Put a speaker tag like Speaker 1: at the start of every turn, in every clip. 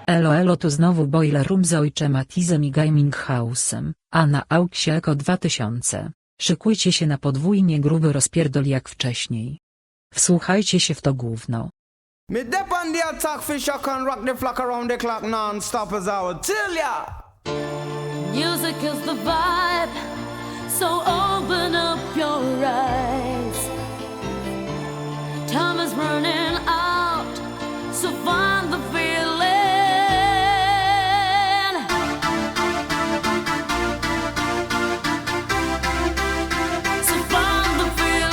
Speaker 1: Elo elo, tu znowu Boiler Room z Oyche Matizem i Gaming House'em, a na Auksie Eko 2000. Szykujcie się na podwójnie gruby rozpierdol jak wcześniej. Wsłuchajcie się w to gówno.
Speaker 2: Me dep on the attack fish, I can rock the flock around the clock non-stop as I would tell ya.
Speaker 3: Music is the vibe, so open up your eyes. Time is running out, so find the feeling. So find the feeling.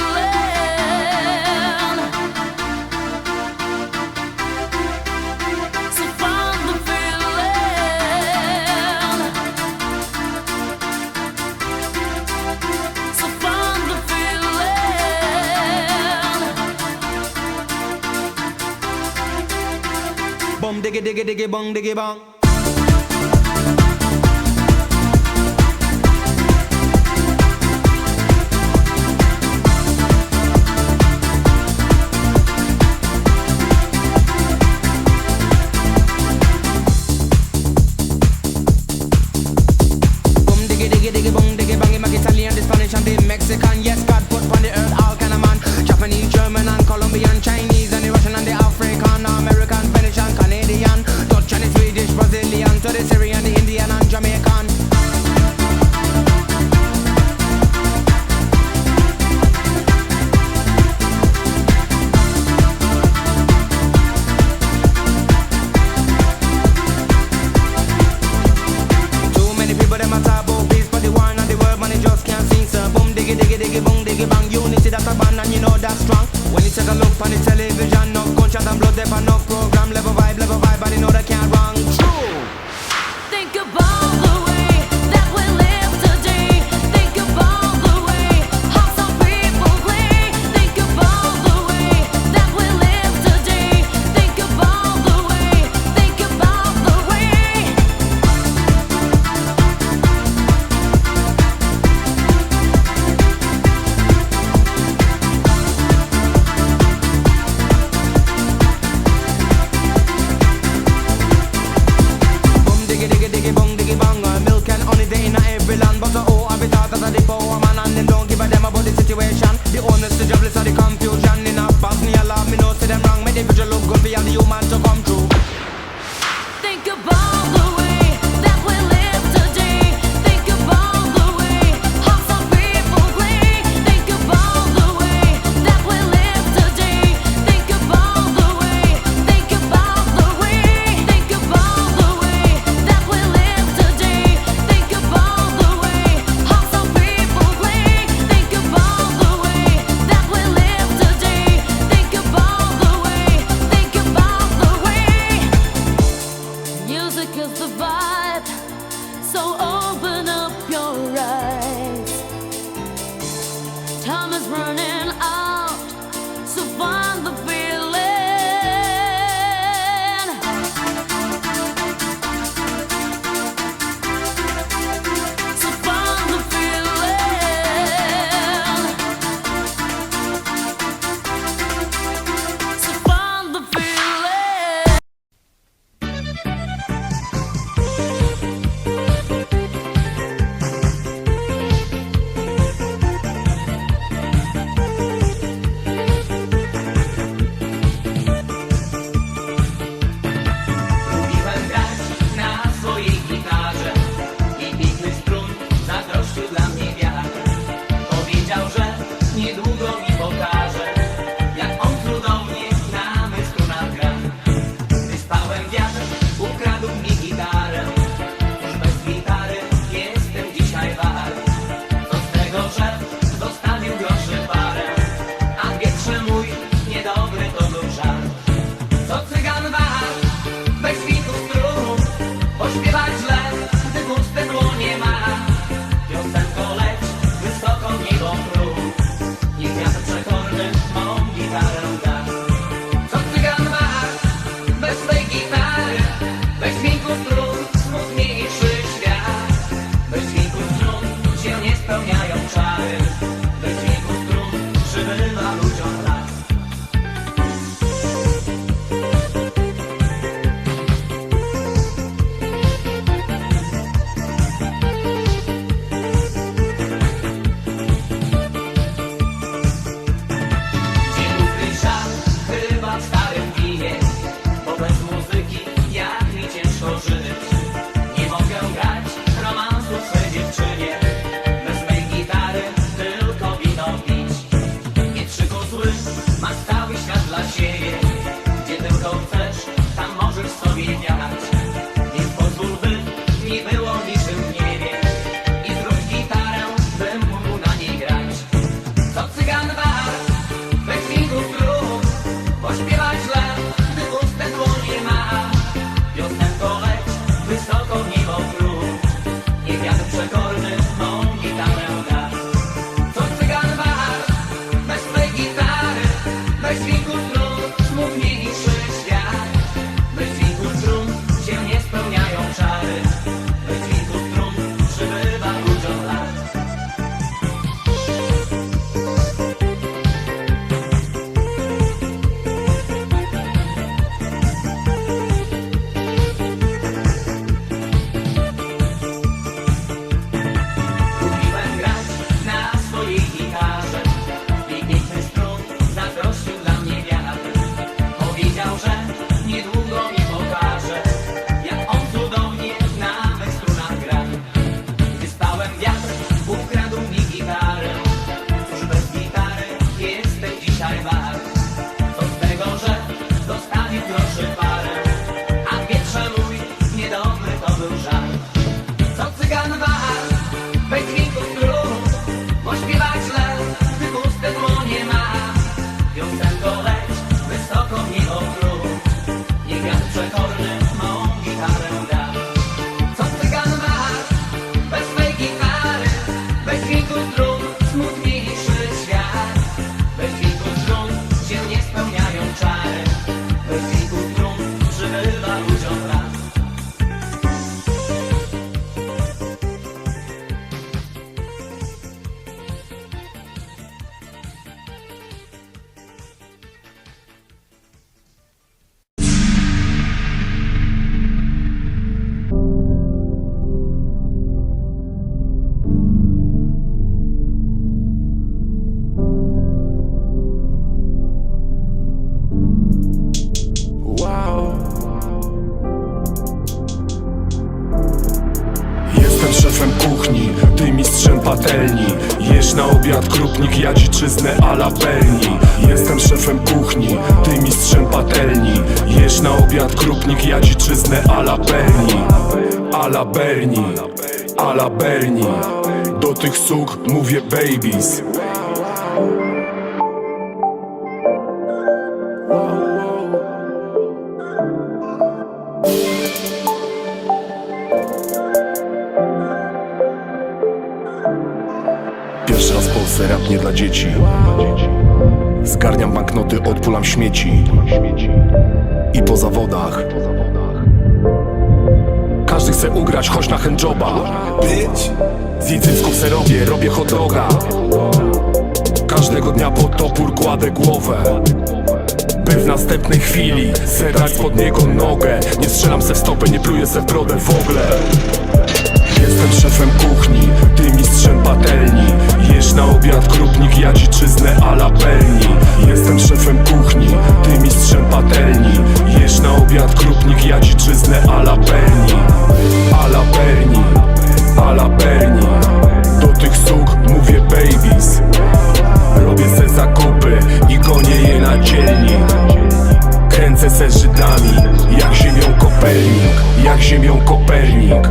Speaker 3: So find the feeling. So find the feeling.
Speaker 2: Bum diggy diggy diggy bong diggy bong. Bum diggy diggy diggy bong diggy bang. Him a Italian, the Spanish and the Mexican. Yes, God put on the earth all kind of man. Japanese, German and Colombian, Chinese and the Russian and the African, American, Venetian, Canadian, Dutch and the Swedish, Brazilian, to the Syrian, the Indian and Jamaican. Too many people them a talk about peace, but the war and the world man they just can't sing. So boom diggy diggy diggy boom diggy bang. Unity that's a band and you know that's strong. When you take a look on the television, no gunshot and blood, there for no program. Level vibe, but they know they can't wrong. True.
Speaker 3: Think about the way that we live today. Think about the way how some people play. Think about the way that we live today. Think about the way. Think about the way.
Speaker 2: Bum diggy diggy diggy bong diggy bang. Milk and honey they in every land, but oh, I be thought that the power man and them don't give a damn about the situation. The honest, the jobless, and the confusion in a Bosnia love. Me know see them wrong. Make the future look good for all the human to come true.
Speaker 3: Think about the way that we live today. Think about the way how some people play. Think about the way that we live today. Think about the way. Think about the way. Think about the way that we live today. Think about the way how some people play. Think about the way.
Speaker 4: patelni. Jesz na obiad krupnik, ja dziczyznę a la Berni. Jestem szefem kuchni, ty mistrzem patelni. Jesz na obiad krupnik, ja dziczyznę a la Berni. A la Berni, a la Berni. Do tych suk mówię babies. Pierwszy raz w Polsce rap nie dla dzieci. Zgarniam banknoty, odpulam śmieci. I po zawodach każdy chce ugrać, choć na handjoba. Z języcków se robię hot doga. Każdego dnia pod topór kładę głowę, by w następnej chwili se dać pod niego nogę. Nie strzelam se w stopę, nie pluję se w brodę w ogóle. Jestem szefem kuchni, ty mistrzem patelni. Jesz na obiad krupnik, ja dziczyznę a la Berni. Jestem szefem kuchni, ty mistrzem patelni. Jesz na obiad krupnik, ja dziczyznę a la Berni. A la Berni, a la Berni. Do tych suk mówię babies. Robię se zakupy i gonię je na dzielnik. Kręcę se Żydami, jak ziemią Kopernik, jak ziemią Kopernik.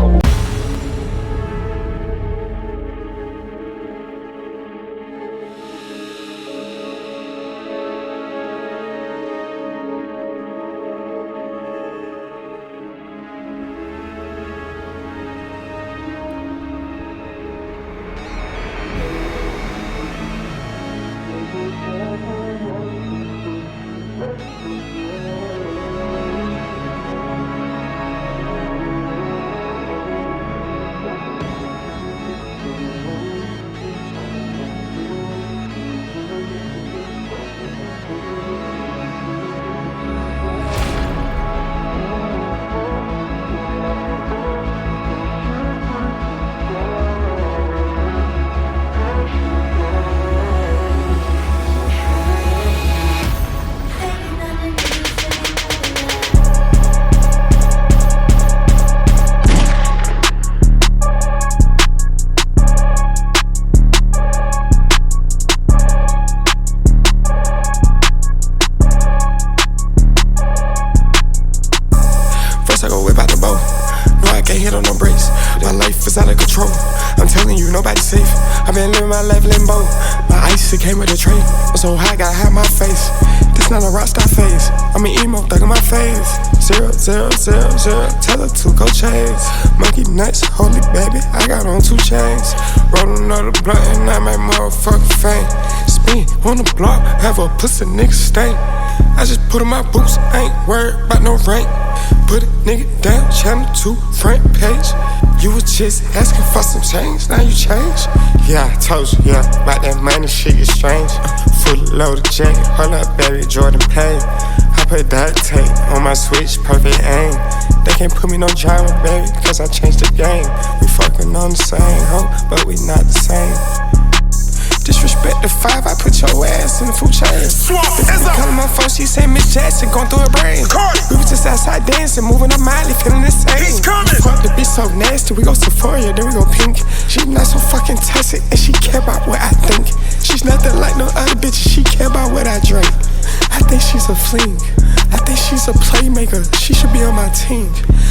Speaker 5: I've been living my life limbo. My ice, it came with a tray. I'm so high, gotta hide my face. This not a rockstar phase. I'm an emo, thug in my face. 0, 0, 0, 0. Tell her to go chase. Monkey nuts, holy baby. I got on 2 chains. Roll another blunt and I make motherfucking fame. Spin on the block, have a pussy nigga stain. I just put on my boots, I ain't worried about no rank. Put a nigga down, channel 2, front page. You was just asking for some change, now you change. Yeah, I told you, yeah, about that money shit is strange. Full loaded J, hold up baby, Jordan Payne. I put duct tape on my switch, perfect aim. They can't put me no drama, baby, cause I changed the game. We fucking on the same hoe, but we not the same. Disrespect the 5, I put your ass in the food chain. Calling my phone, she say Miss Jackson going through her brain. Carti. We was just outside dancing, moving her Miley, feeling the same. He's coming. Fuck the bitch so nasty, we go Sephora, then we go pink. She not so fucking toxic, and she care about what I think. She's nothing like no other bitches, she care about what I drink. I think she's a fling, I think she's a playmaker. She should be on my team,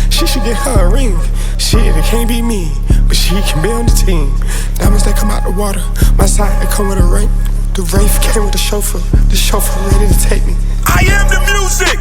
Speaker 5: she should get her a ring. Shit, it can't be me, but she can be on the team. Diamonds that come out the water, my side it come with a ring. The Wraith came with the chauffeur ready to take me. I am the music!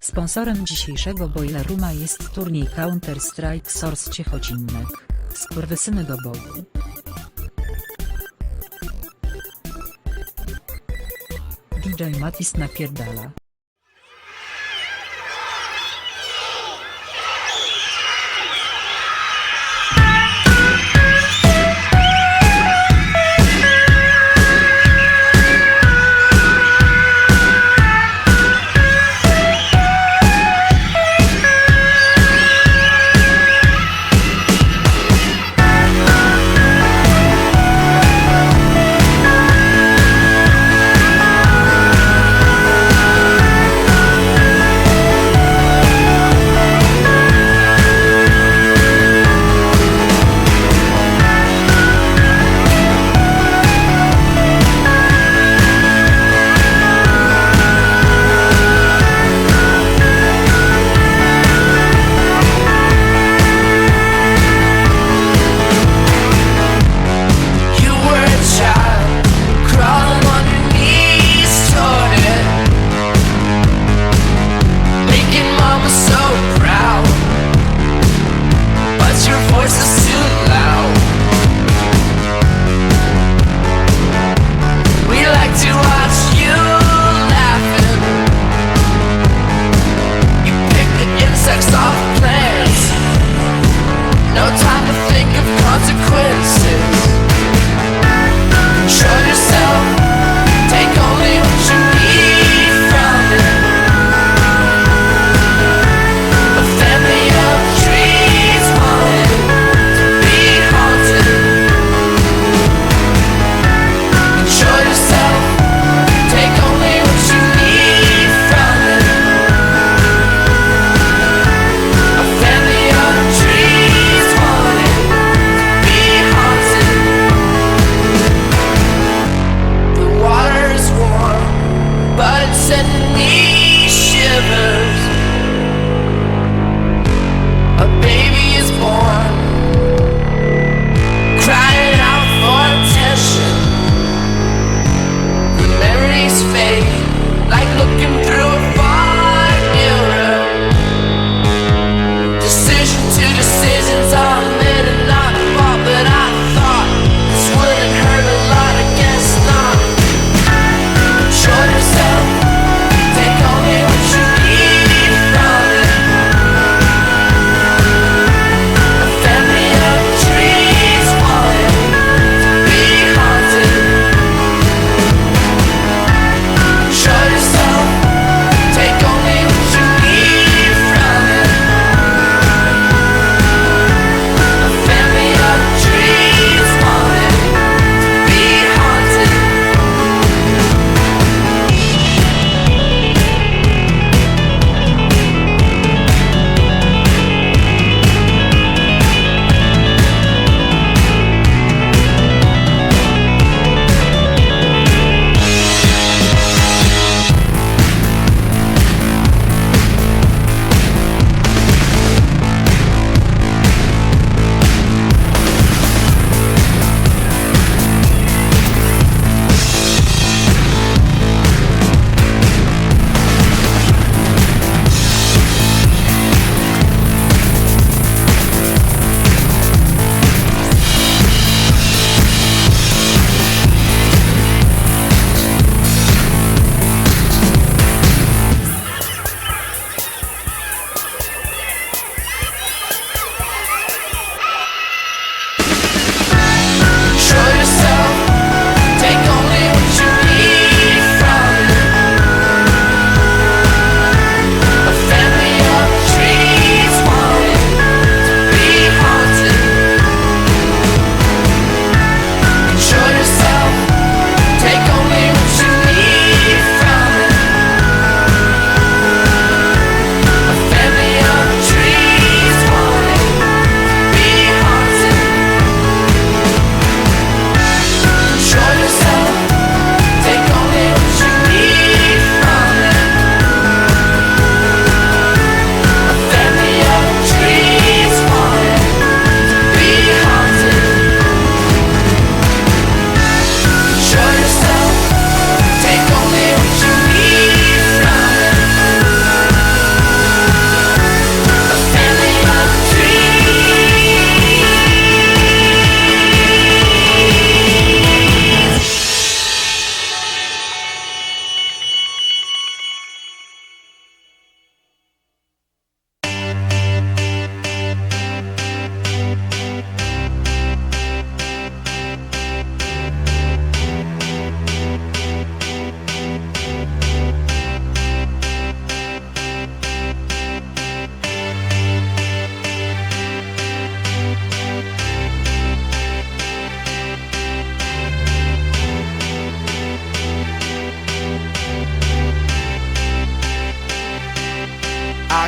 Speaker 1: Sponsorem dzisiejszego Boiler Rooma jest turniej Counter-Strike Source Ciechocinek. Skurwysyny do boju. DJ Matiz napierdala.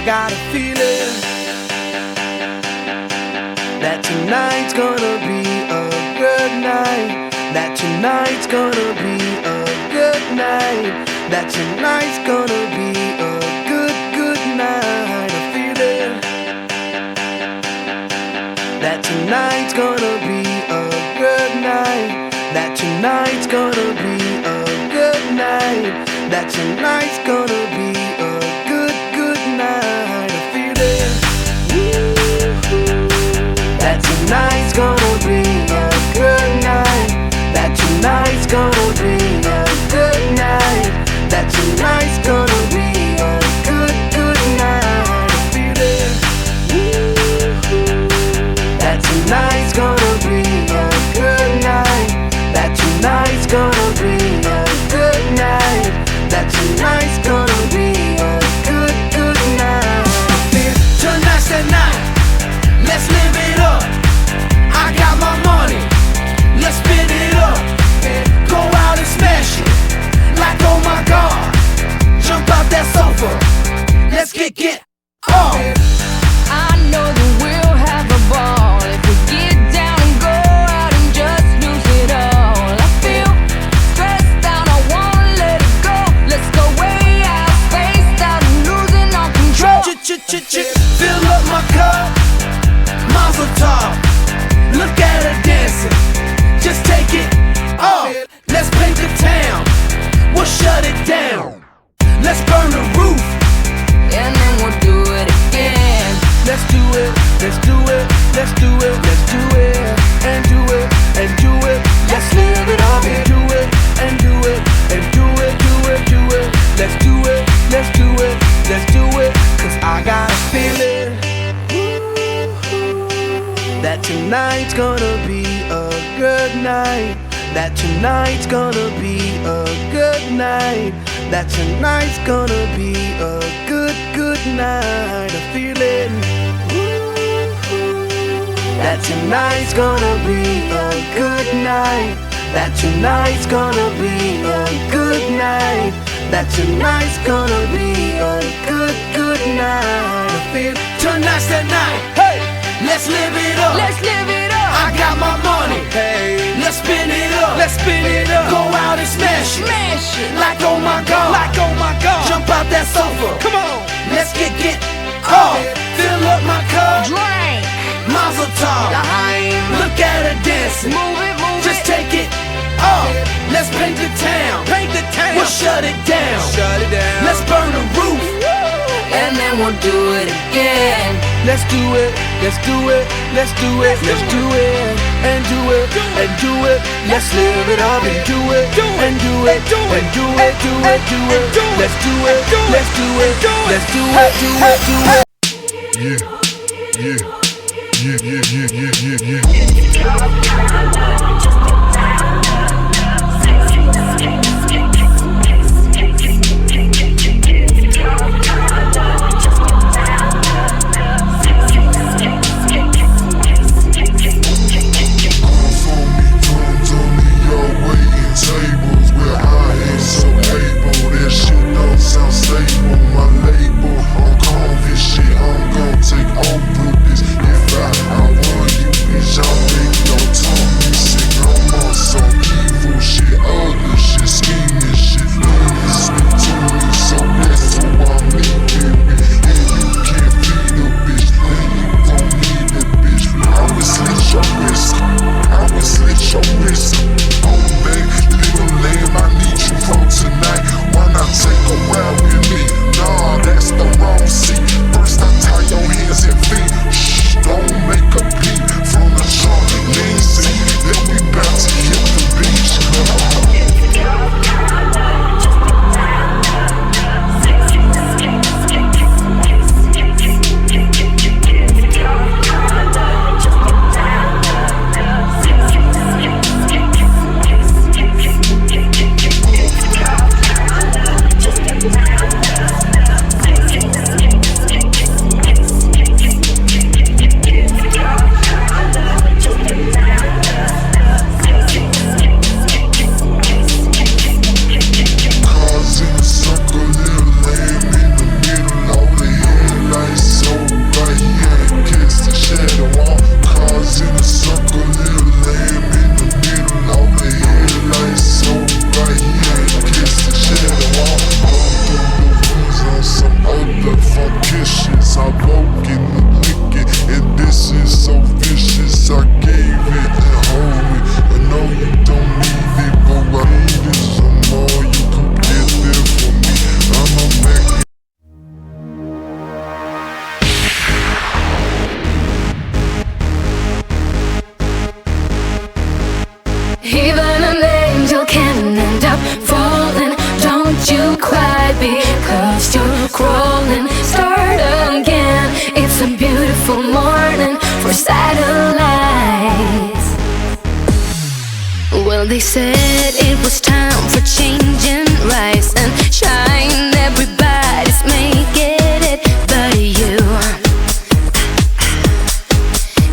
Speaker 2: got a feeling that tonight's gonna be a good night. That tonight's gonna be a good night. That tonight's gonna be a good night. A feeling that tonight's gonna be a good night. That tonight's gonna be a good night. That tonight's gonna be a good night. A feeling that tonight's gonna be a good night. That tonight's gonna be a good night. That tonight's gonna be a good night. A feeling that tonight's gonna be a good night. That tonight's gonna be a good night. That tonight's gonna be a good night. Tonight's the night. Let's live it up. I got my money. Let's spin it up. Go out and smash it. Like oh my god. Jump out that sofa. Let's get off.
Speaker 3: I know that we'll have a ball if we get down and go out and just lose it all. I feel stressed out, I wanna let it go. Let's go way out, spaced out and losing all control.
Speaker 2: Fill up my cup, Mazel tov. Look at her dancing, just take it off. Let's paint the town, we'll shut it down. Let's burn the roof,
Speaker 3: And then we'll do it again.
Speaker 2: let's do it, let's do it, let's do it, let's do it, and do it, and do it. Let's live it up and do it, and do it, and do it, do it, do it. Let's do it, let's do it, let's do it. Cause I got a feeling that tonight's gonna be a good night. That tonight's gonna be a good night. That tonight's gonna be a good night. A feeling that tonight's gonna be a good night. That tonight's gonna be a good night. That tonight's gonna be a good night. I feel tonight's the night. Hey, let's live it up.
Speaker 3: Let's live it up.
Speaker 2: I got my money. Hey, let's spin it up. Let's spin it up. Go out and smash it.
Speaker 3: Smash it.
Speaker 2: Like oh my god.
Speaker 6: Like oh my god.
Speaker 2: Jump out that sofa.
Speaker 6: Come on.
Speaker 2: Let's get off. Fill up my cup.
Speaker 3: Drink.
Speaker 2: Mazel tov.
Speaker 3: L'chaim.
Speaker 2: Look at her dancing.
Speaker 3: Move it, move
Speaker 2: Just
Speaker 3: it.
Speaker 2: take it off. Let's paint the town.
Speaker 6: Paint the town.
Speaker 2: We'll shut it down.
Speaker 6: Shut it down.
Speaker 2: Let's burn the roof.
Speaker 3: And then we'll do it again.
Speaker 2: Let's do it. Let's do it. Let's do it. Let's do it. And do it. And do it. Let's live it up and do it. And do it. And do it. Do it. Do it. Let's do it. Let's do it. Let's do it. Do it. Do it.
Speaker 7: Tables where I ain't so able. That shit don't sound stable. My label on this shit, I'm gon' take over this. If I won you, bitch, I'll make your tongue sick. I'm on
Speaker 3: beautiful morning for satellites. Well, they said it was time for change and rise and shine. Everybody's making it but you.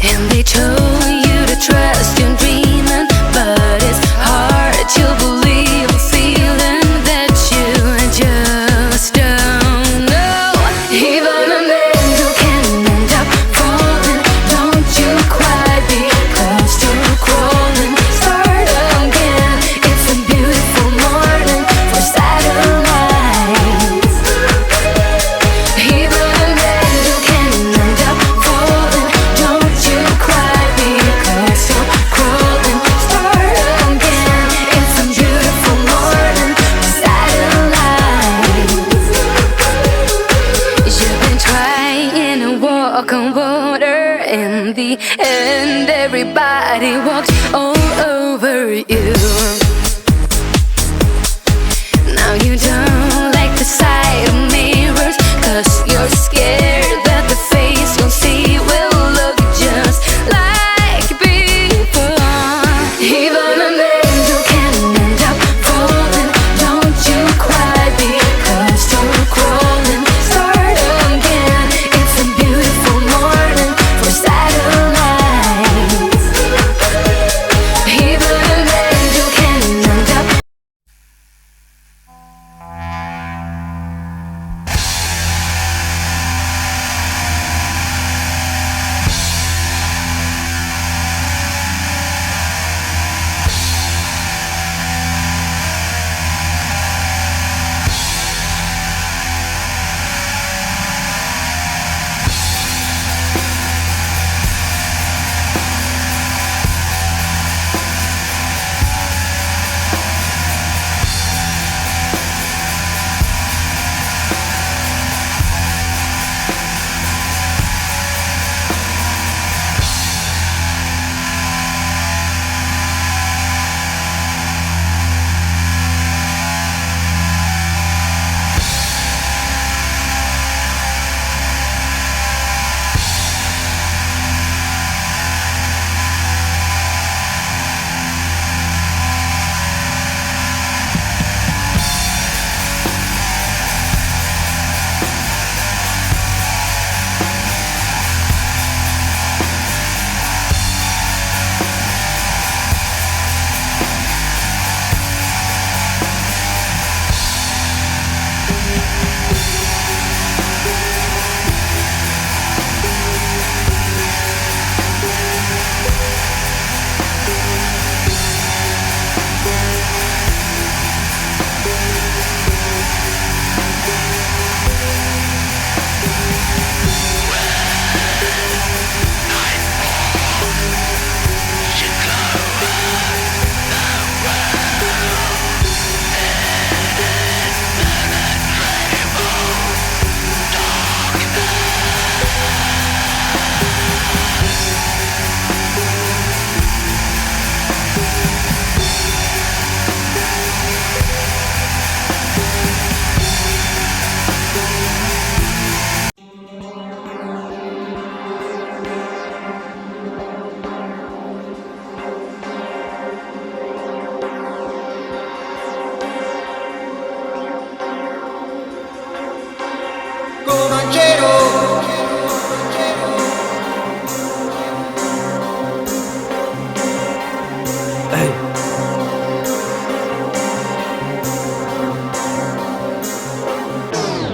Speaker 3: And they told you to trust your dreaming, but it's hard to believe a feeling that you just don't know. Even an angel can end up falling. Don't you cry because you're crawling. Start again. It's a beautiful morning for satellites. Even an angel can end up falling. Don't you cry because you're crawling. Start again. It's a beautiful morning for satellites. You've been trying to walk on water. In the end, everybody walks all over you. Now you don't like the sight of mirrors, 'cause you're scared that the face you'll see will look just like before. Even an angel can end up falling. Don't you cry because you're crawling. Start again. It's a beautiful morning for satellites. Even an angel can end up.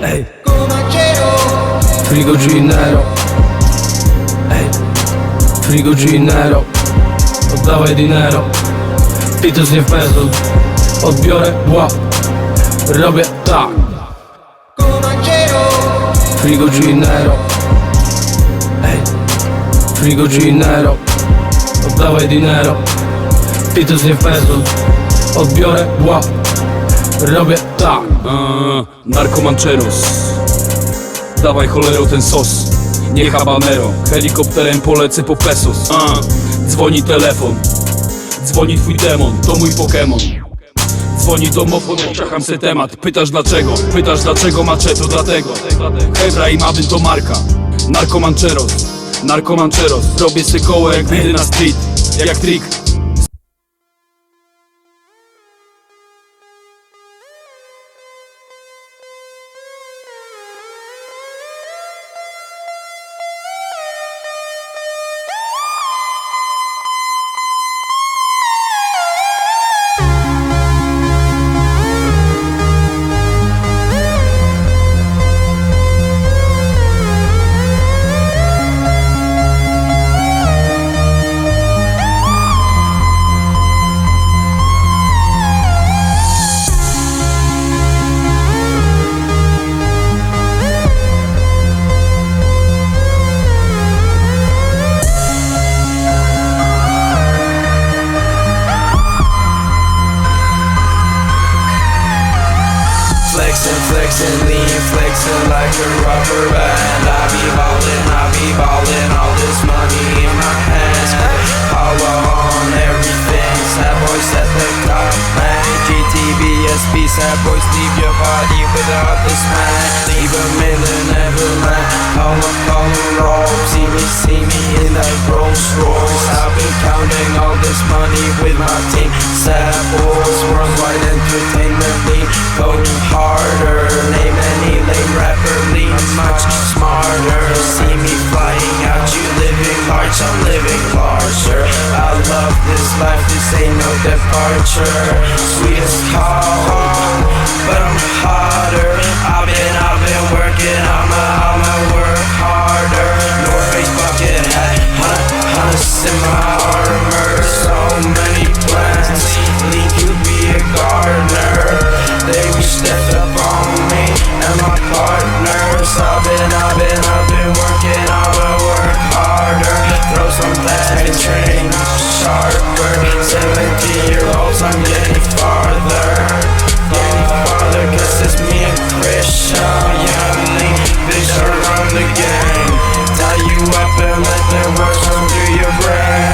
Speaker 6: Ej, frigo ginero. Ej, frigo ginero. Oddawaj dinero. Pitus nie w peso. Odbiorę łap. Robię tak. Frigo ginero. Ej, frigo ginero. Oddawaj dinero. Pitus nie w peso. Odbiorę łap. Robię tak.
Speaker 4: Narkomancheros. Dawaj cholero ten sos. Nie habanero. Helikopterem polecę po pesos. Dzwoni telefon. Dzwoni twój demon, to mój Pokemon. Dzwoni domofon, czacham se temat. Pytasz dlaczego? Pytasz dlaczego macze? To dlatego HEWRA&MOBBYN to marka. Narkomancheros.
Speaker 6: narkomancheros. Robię se koło jak widy na street, jak trik.
Speaker 8: Flexing, lean, flexing like a rubber band. I be ballin', all this money in my hands. Power on everything, sad boys at the top, man. GTBSP, sad boys, leave your body without this man. Leave a million, never land. Call roll, see me in that Rolls Royce. I've been counting all this money with my team. Sad boys, worldwide entertainment lean, going harder. Name any lame rapper, lean much smarter. See me flying out, you living large, I'm living larger. I love this life, this ain't no departure. Sweet as cold, but I'm hotter. I've been working, I'ma work harder. North Face bucket hat, hunts in my armor. So many plans, Link could be a gardener. They wish stepped up on me and my partners. I've been working, I'ma work harder. Throw some back and train sharper. 17-year-olds, I'm getting farther. Cause it's me and Kreayshawn. Young Link, bitch, I run the game. Tie you up and let the words run through your brain.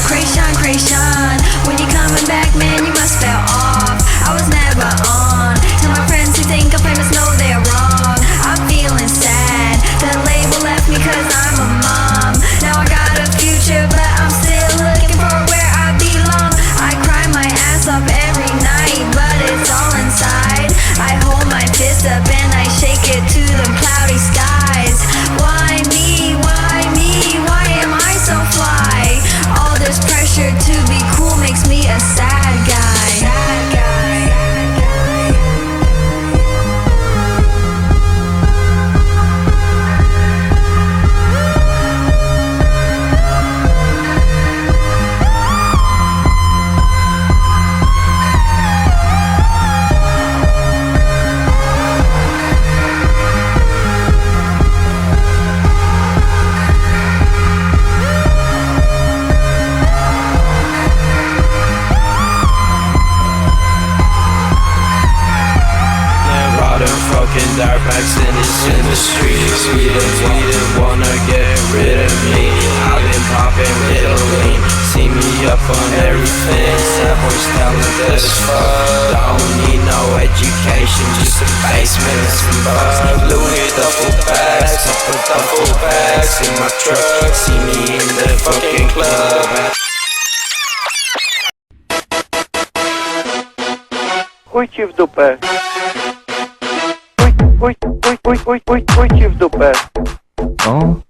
Speaker 3: Kreayshawn, when you coming back, man, you must fell off. I was never on. Tell my friends who think I'm famous know they're wrong. I'm feeling sad. The label left me cause I'm a mom. Now I got a future, but I'm still looking for where I belong. I cry my ass off every night, but it's all inside. I hold my fist up and I shake it to the cloudy skies. Why me? Why me? Why am I so fly? All this pressure to be cool makes me a sad guy. Sad guy.
Speaker 8: Dirtbags in this industry. We didn't wanna get rid of me. I've been popping real lean. See me up on everything. Sad boys talented as fuck. Don't need no education, just a basement and some bucks. Louis duffel bags in my truck. See me in the fucking club.
Speaker 9: Chuj ci w dupę. Chuj ci w dupę. Chuj.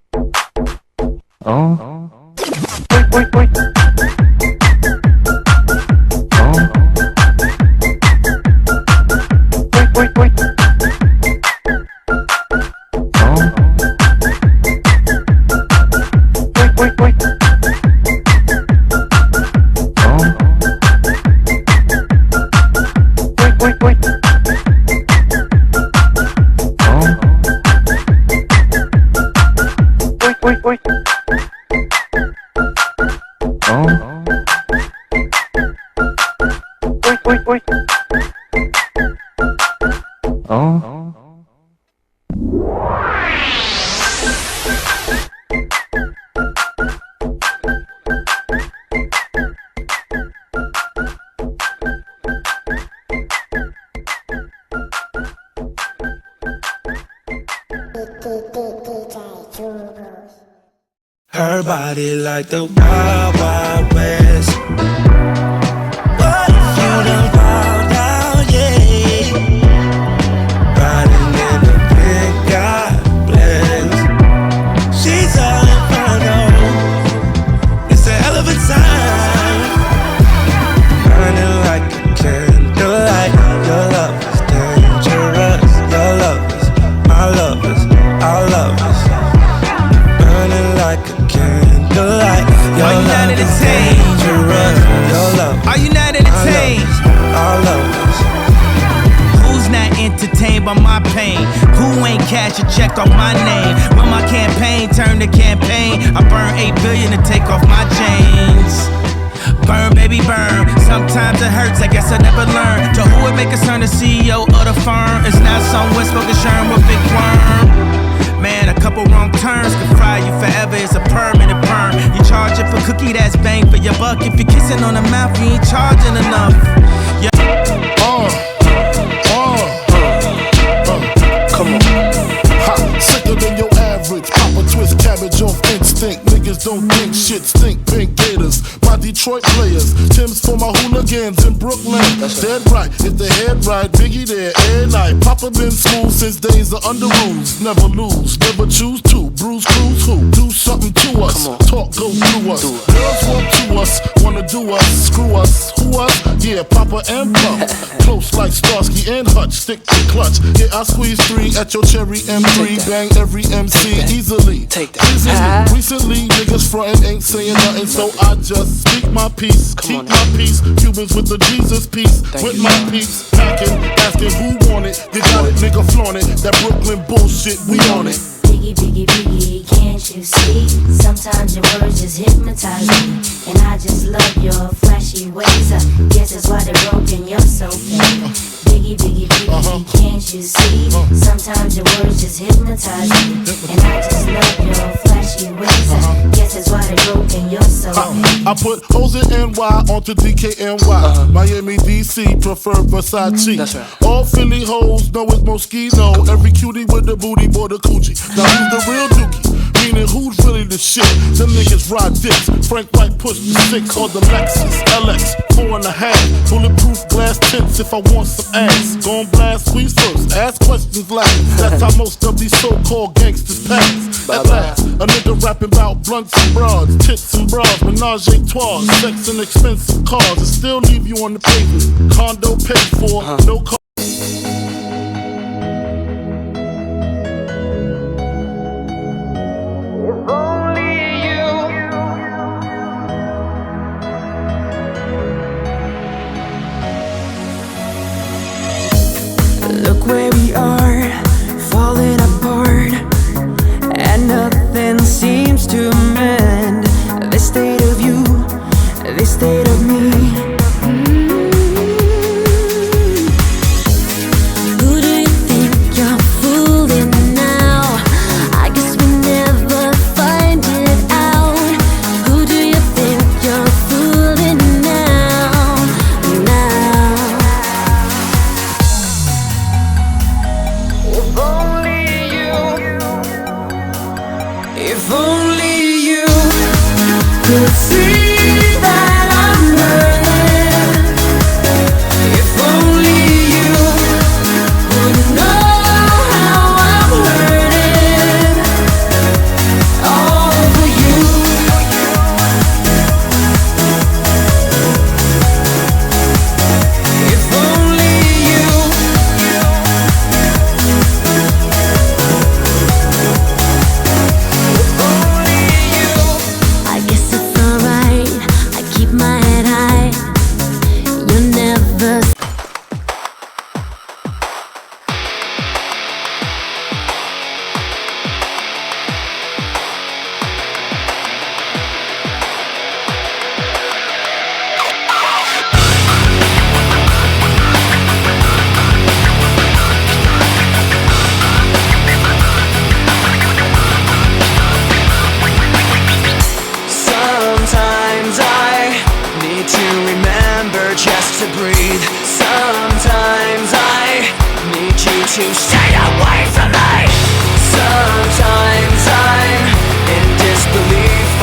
Speaker 8: Her body like the Wild Wild West. What if you done found out, yeah? Riding in a big God bless. She's all in front of. It's a hell of a time. Burning like a candlelight. Your love is dangerous. Your love is my love is our love is. Burning like a candlelight. Your love is dangerous. Your love.
Speaker 10: Are you not entertained?
Speaker 8: Our love is.
Speaker 10: Who's not entertained by my pain? Who ain't cash a check off my name? When my campaign turned to campaign, I burned 8 billion to take off my chains. Burn, baby, burn. Sometimes it hurts, I guess I never learned. To who would make us turn the CEO of the firm? It's not some whisper sherm with big worm. Man, a couple wrong turns can fry you forever. It's a permanent perm. You charge it for cookie, that's bang for your buck. If you're kissing on the mouth, you ain't charging enough. Yeah.
Speaker 7: Come on. Ha, sicker than your average. Pop a twist cabbage off instinct. Niggas don't think shit stink. Pink Gators, my Detroit players. Tim's for my hooligans in Brooklyn. That's dead right. If the head right, Biggie there every night. Papa been school since days of under rules. Never lose, never choose to. Bruise, cruise, who? Do something to us. Talk, go through us. Girls want to us, wanna do us. Screw us, who us? Yeah, Papa and Plum. Close like Starsky and Hutch. Stick to clutch. Yeah, I squeeze 3 at your cherry M3. Bang every MC easily. Recently, niggas frontin' ain't saying nothing, so I just speak my peace. Keep my peace. Cubans with the Jesus peace. With my peace. Packing, asking who want it. You got it, nigga, flaunt it. That Brooklyn bullshit, we on it.
Speaker 11: Biggie, biggie, biggie, can't you see? Sometimes your words just hypnotize me. And I just love your flashy ways. Guess that's why they're broken, you're so fake. Biggie, biggie, biggie, can't you see? Sometimes your words just hypnotize me. And I just love your flashy ways. Guess that's why they're broken, you're so fake.
Speaker 7: I put hoes in NY onto DKNY. Miami, DC, prefer Versace.
Speaker 12: That's right.
Speaker 7: All Philly hoes know it's Moschino. Every cutie with the booty, boy, the coochie. Now who's the real dookie? Meaning who's really the shit? Them niggas ride dicks. Frank White pushed the 6 on the Lexus LX 4.5. Bulletproof glass tints if I want some ass. Gon' blast, squeeze first, ask questions last. That's how most of these so-called gangsters pass. At last, a nigga rapping about blunts and broads, tits and bras, menage a trois, sex and expensive cars, and still leave you on the pavement. Condo paid for, no car.
Speaker 8: Look where we are, falling apart, and nothing seems to mend. This state of you, this state of me.
Speaker 11: Who do you think you're fooling now? I guess we never find it out. Who do you think you're fooling now?
Speaker 8: If only you, if only you could see that I'm hurting. If only you would know how I'm hurting. All for you. If only you.
Speaker 11: I guess it's alright. I keep my head high. You'll never.
Speaker 8: Sometimes I need to remember just to breathe. Sometimes I need you to stay away from me. Sometimes I'm in disbelief.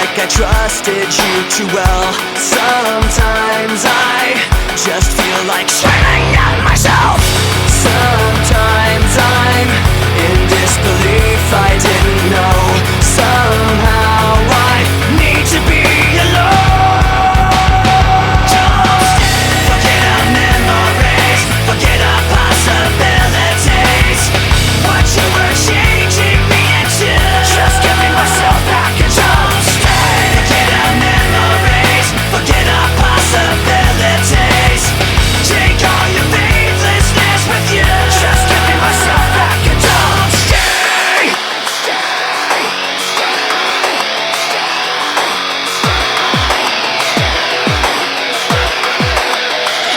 Speaker 8: like I trusted you too well. Sometimes I just feel like screaming at myself. Sometimes I'm in disbelief, I didn't know. Somehow I need to be alone. Don't forget our memories, forget our possibilities. What you were changing me into, just giving myself back and don't stay. Forget our memories, forget our possibilities. Take all your faithlessness with you, just giving myself back and don't stay.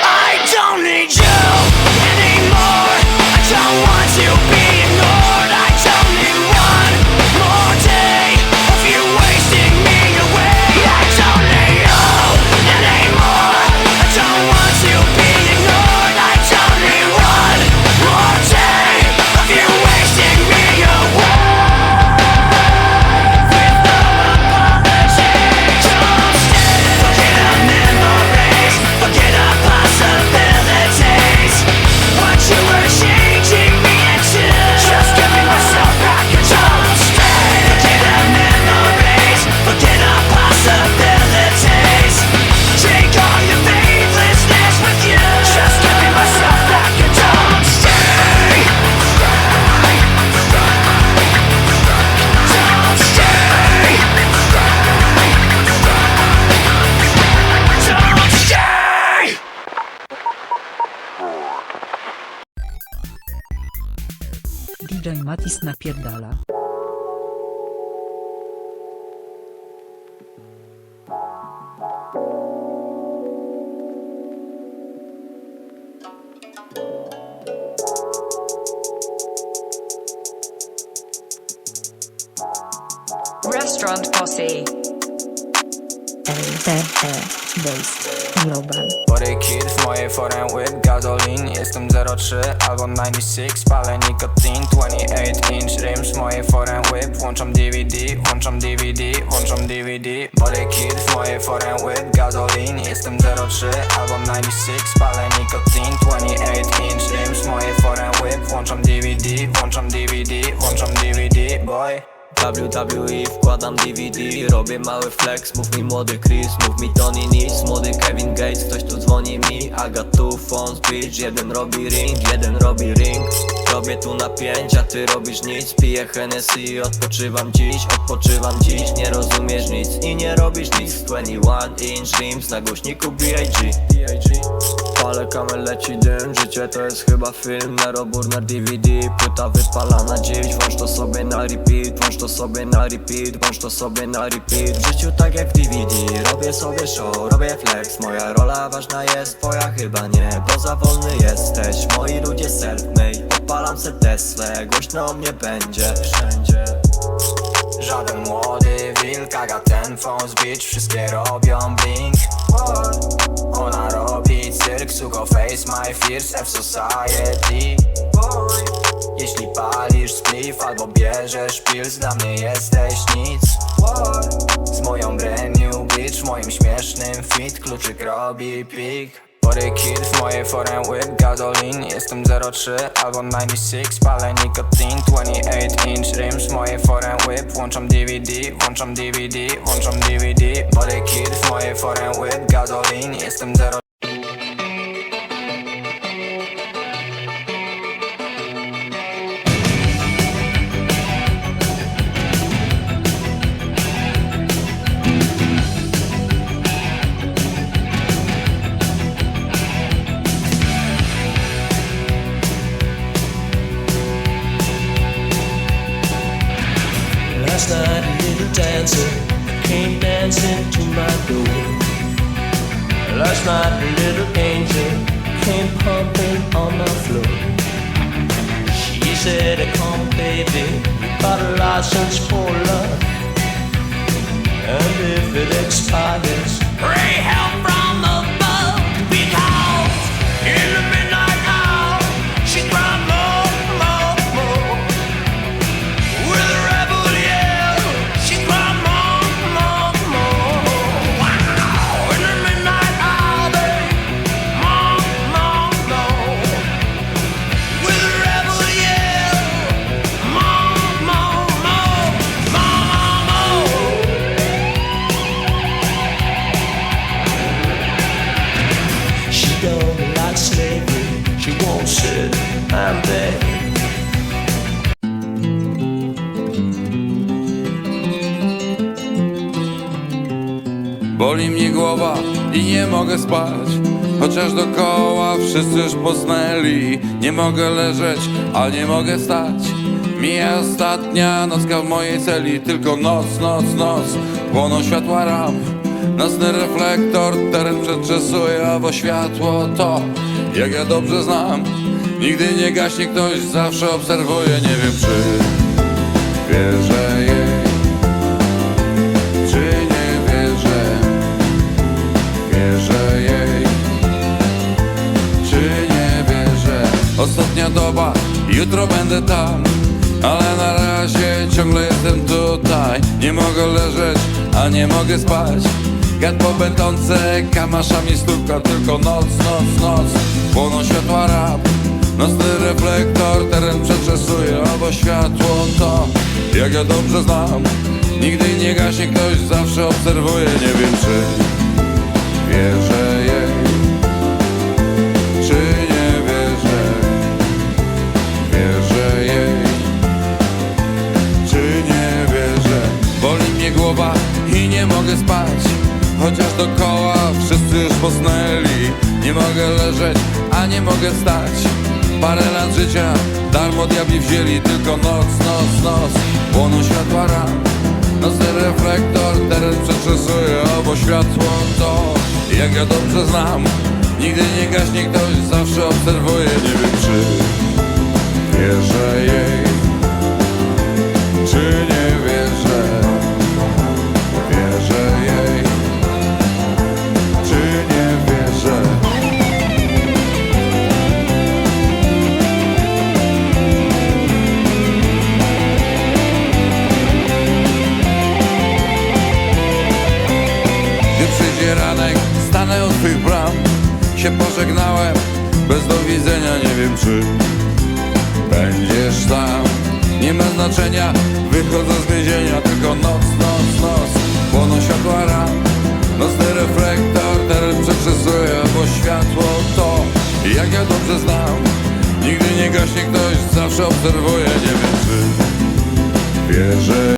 Speaker 8: I don't need you anymore. I don't want to be ignored. I don't need one more day of you wasting me away. I don't need you anymore. I don't want to be ignored. I don't need one more day of you wasting me away. With no apology, don't stay. Forget our memories, forget our possibilities. What you were changing me into, just giving myself back and don't stay. Forget our memories, forget our possibilities. Take all your faithlessness with you, just giving myself back and don't stay. Don't stay. Don't stay.
Speaker 1: DJ Matiz napierdala.
Speaker 12: Restaurant Posse.
Speaker 8: Body kid w mojej foreign whip, gazolin. Jestem 03 albo 96, palę nikotin. 28 rims w mojej foreign whip. Włączam DVD, włączam DVD, włączam DVD. Body kid w mojej foreign whip, gazolin. Jestem 03 albo 96, palę nikotin. 28 rims w mojej foreign whip. Włączam DVD, włączam DVD, włączam DVD, boy.
Speaker 13: WWE, wkładam DVD, robię mały flex. Mów mi młody Chris, mów mi Doniz, młody Kevin Gates, ktoś tu dzwoni mi. I got two phones, bitch, jeden robi ring. Robię tu na 5, a ty robisz nic. Piję Hennessy, odpoczywam dziś. Nie rozumiesz nic i nie robisz nic. 21 inch rims na głośniku B.I.G. Palę kamel, leci dym, życie to jest chyba film. Na robór na DVD, płyta wypalana dziś. Włącz to sobie na repeat, włącz to sobie na repeat, włącz to sobie na repeat. W życiu tak jak w DVD, robię sobie show, robię flex. Moja rola ważna jest, twoja chyba nie, bo za wolny jesteś. Moi ludzie self-made, odpalam se Teslę, głośno o mnie będzie wszędzie.
Speaker 8: Żaden młody wilk, I got ten phones, bitch, wszystkie robią blink. Ona robi cyrk, suko face my fears, F society. Jeśli palisz spliff albo bierzesz pills, dla mnie jesteś nic. Z moją brand new bitch, moim śmiesznym fit, kluczyk robi pik. Body kid w mojej foreign whip, gazolin. Jestem 03 albo 96, palę nikotin. 28 rims w mojej foreign whip. Włączam DVD, włączam DVD, włączam DVD. Body kid w mojej foreign whip, gazolin. Jestem 03.
Speaker 14: Last night a little dancer came dancing to my door. Last night a little angel came pumping on my floor. She said, come baby, you got a license for love, and if it expires, pray help from above. Because in the midnight hour she cried more, more, more. With a rebel yell she cried more, more,
Speaker 15: Boli mnie głowa i nie mogę spać, chociaż dookoła wszyscy już posnęli. Nie mogę leżeć, a nie mogę stać. Mija ostatnia nocka w mojej celi. Tylko noc, noc, noc, płoną światła ramp. Nocny reflektor teren przetrzesuje, bo światło to, jak ja dobrze znam, nigdy nie gaśnie, ktoś zawsze obserwuje. Nie wiem, czy wierzę jej, czy nie wierzę. Wierzę jej, czy nie wierzę. Ostatnia doba, jutro będę tam, ale na razie ciągle jestem tutaj. Nie mogę leżeć, a nie mogę spać. Gad po będące kamaszami stuka. Tylko noc, noc, noc, płoną światła ramp. Nocny reflektor teren przetrzesuje, bo światło to, jak ja dobrze znam, nigdy nie gaśnie, ktoś zawsze obserwuje. Nie wiem, czy wierzę jej, czy nie wierzę. Wierzę jej, czy nie wierzę. Boli mnie głowa i nie mogę spać, chociaż dookoła wszyscy już posnęli. Nie mogę leżeć, a nie mogę stać. Parę lat życia darmo diabli wzięli. Tylko noc, noc, noc, płoną światła ramp. Nocny reflektor teren przetrzesuje, bo światło to, jak ja dobrze znam, nigdy nie gaśnie, ktoś zawsze obserwuje. Nie wiem, czy wierzę jej, czy nie wierzę. Wierzę jej, czy nie wierzę. Gdy przyjdzie ranek, stanę u twych bram. Się pożegnałem, bez do widzenia. Nie wiem, czy będziesz tam. Nie ma znaczenia, wychodzę z więzienia. Tylko noc, noc, noc, płoną światła ramp. Nocny reflektor teren przetrzesuje, bo światło to, jak ja dobrze znam, nigdy nie gaśnie, ktoś zawsze obserwuje. Nie wiem, czy wierzę.